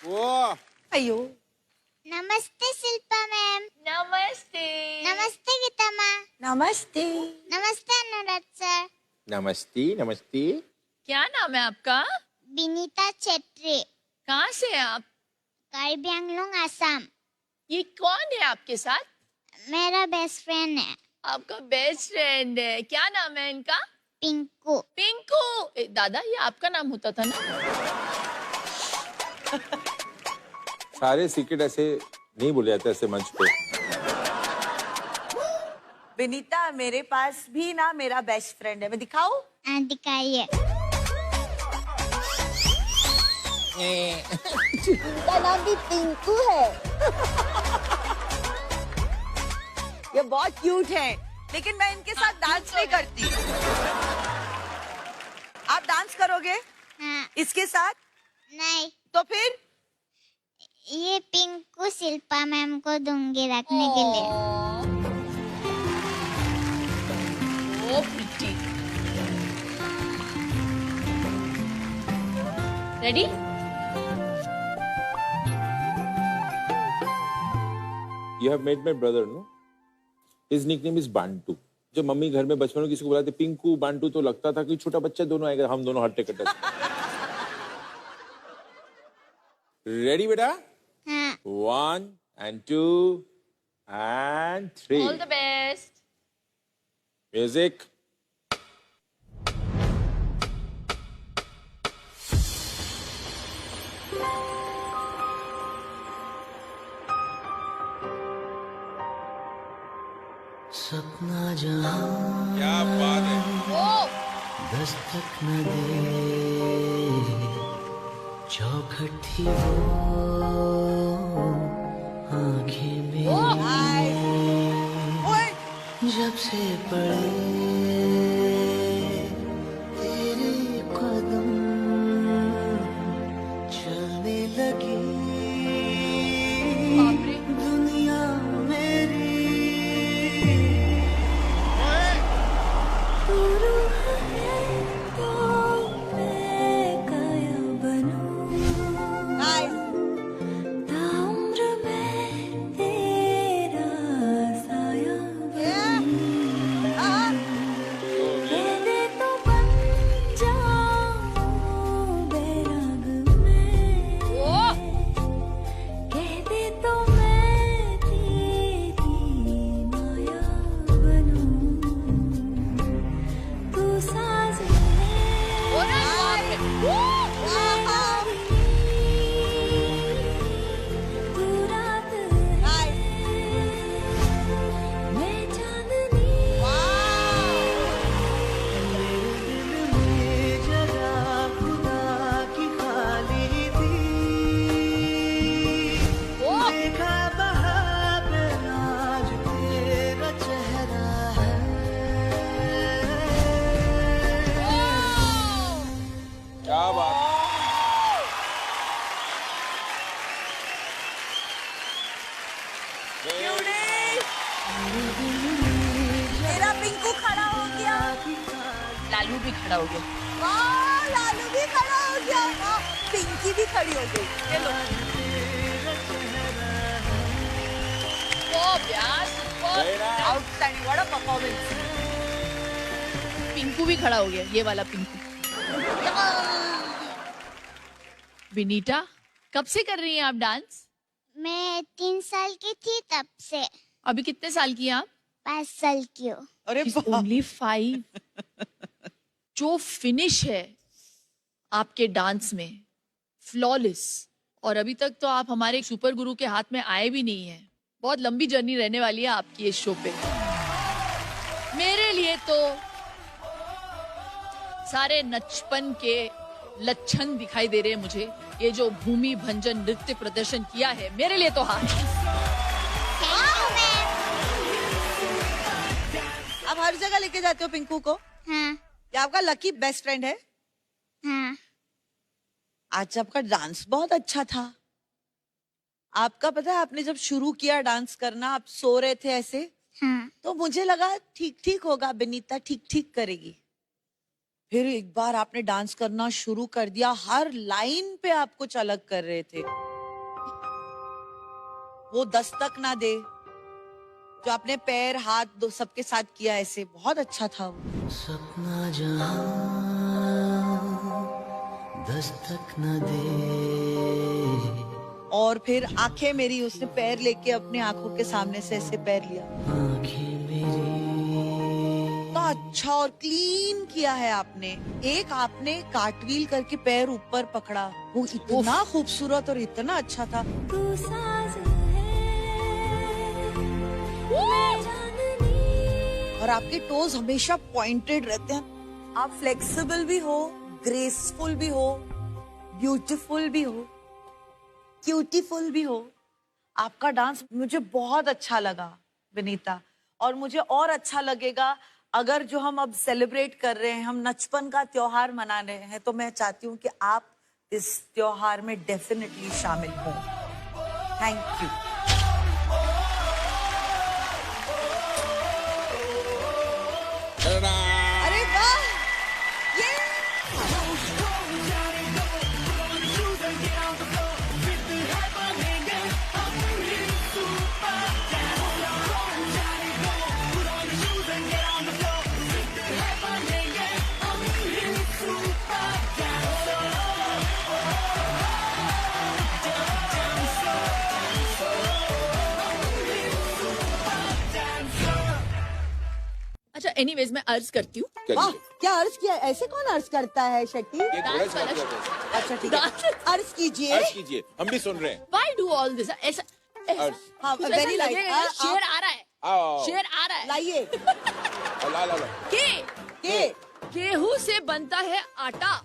वो अयो। नमस्ते शिल्पा मैम। नमस्ते। नमस्ते गीता माँ। नमस्ते। नमस्ते अनुराग सर। नमस्ते नमस्ते। क्या नाम है आपका? विनीता छेत्री। कहाँ से हैं आप? कार्बी आंगलोंग असम। ये कौन है आपके साथ? मेरा बेस्ट फ्रेंड है आपका बेस्ट फ्रेंड है, क्या नाम है इनका? पिंकू। पिंकू। दादा ये आपका नाम होता था ना? सारे सीक्रेट ऐसे नहीं बोले जाते ऐसे मंच पे। विनीता, मेरे पास भी ना मेरा बेस्ट फ्रेंड है, मैं दिखाऊं? हाँ दिखाइए। इनका नाम भी पिंकू है। ये बहुत क्यूट है, लेकिन मैं इनके साथ डांस नहीं करती। आप डांस करोगे हाँ। इसके साथ? नहीं, तो फिर ये पिंकू शिल्पा मैम को दूंगी रखने के लिए। Oh pretty. Ready? You have met my brother, no? His nickname is Bantu. जब मम्मी घर में बचपन में किसी को बुलाते पिंकू बांटू तो लगता था कि छोटा बच्चा दोनों आएगा, हम दोनों हट्टे कट्टे। रेडी बेटा? हाँ। 1 and 2 and 3. All the best. Music. सपना जहां क्या बात है। दस्तक न दे, चौखट ही वो आंखें मेरी जब से पड़े तेरे कदम चलने लगी दुनिया मेरी। क्या बात है। मेरा पिंकू खड़ा हो गया। लालू भी खड़ा हो गया। वाह, लालू भी खड़ा हो गया। वाह, पिंकी भी खड़ी हो गई। चलो। Outstanding, what a performance. Pinku भी खड़ा हो गया, ये वाला पिंकू। विनीता, कब से कर रही हैं आप डांस? मैं 3 साल की थी तब से। अभी कितने साल की हैं आप? 5 साल की हूँ। अरे ओनली 5। जो फिनिश है आपके डांस में, फ्लॉलेस। और अभी तक तो आप हमारे सुपर गुरु के हाथ में आए भी नहीं हैं। बहुत लंबी जर्नी रहने वाली है आपकी इस शो पे। मेरे लिए तो सारे नचपन के लक्षण दिखाई दे रहे हैं मुझे। ये जो भूमि भंजन नृत्य प्रदर्शन किया है, मेरे लिए तो हार। आप हर जगह लेके जाते हो पिंकू को? हाँ। ये आपका लकी बेस्ट फ्रेंड है? हाँ। आज आपका डांस बहुत अच्छा था। आपका पता है, आपने जब शुरू किया डांस करना, आप सो रहे थे ऐसे, हाँ। तो मुझे लगा ठीक ठीक होगा, विनीता ठीक ठीक करेगी। फिर एक बार आपने डांस करना शुरू कर दिया, हर लाइन पे आप कुछ अलग कर रहे थे। वो दस्तक ना दे, जो आपने पैर हाथ दो सबके साथ किया ऐसे, बहुत अच्छा था वो। सपना जहां दस्तक न दे, और फिर आंखें मेरी, उसने पैर लेके अपने आंखों के सामने से ऐसे पैर लिया। आंखें मेरी तो अच्छा और क्लीन किया है आपने। एक आपने कार्टव्हील करके पैर ऊपर पकड़ा, वो इतना खूबसूरत और इतना अच्छा था। तू साज है, मैं चांदनी। और आपके टोज हमेशा पॉइंटेड रहते हैं। आप फ्लेक्सिबल भी हो, ग्रेसफुल भी हो, ब्यूटीफुल भी हो, क्यूटीफुल भी हो। आपका डांस मुझे बहुत अच्छा लगा विनीता, और मुझे और अच्छा लगेगा अगर जो हम अब सेलिब्रेट कर रहे हैं, हम नचपन का त्योहार मना रहे हैं, तो मैं चाहती हूँ कि आप इस त्योहार में डेफिनेटली शामिल हों। Thank you. अरे वाह, ये अच्छा, एनीवेज मैं अर्ज करती हूँ, वाह, करिए। क्या अर्ज किया? ऐसे कौन अर्ज करता है शेट्टी? ये थोड़ा डांस सा वाला मतलब है। अच्छा ठीक है, अर्ज कीजिए। अर्ज कीजिए, हम भी सुन रहे हैं। Why do all this? ऐसा अर्ज। हाँ, कुछ ऐसा very light. लगेगा कि शेर आ रहा है, आओ। शेर आ रहा है। लाइए। ला ला ला। के के गेहूं से बनता है आटा,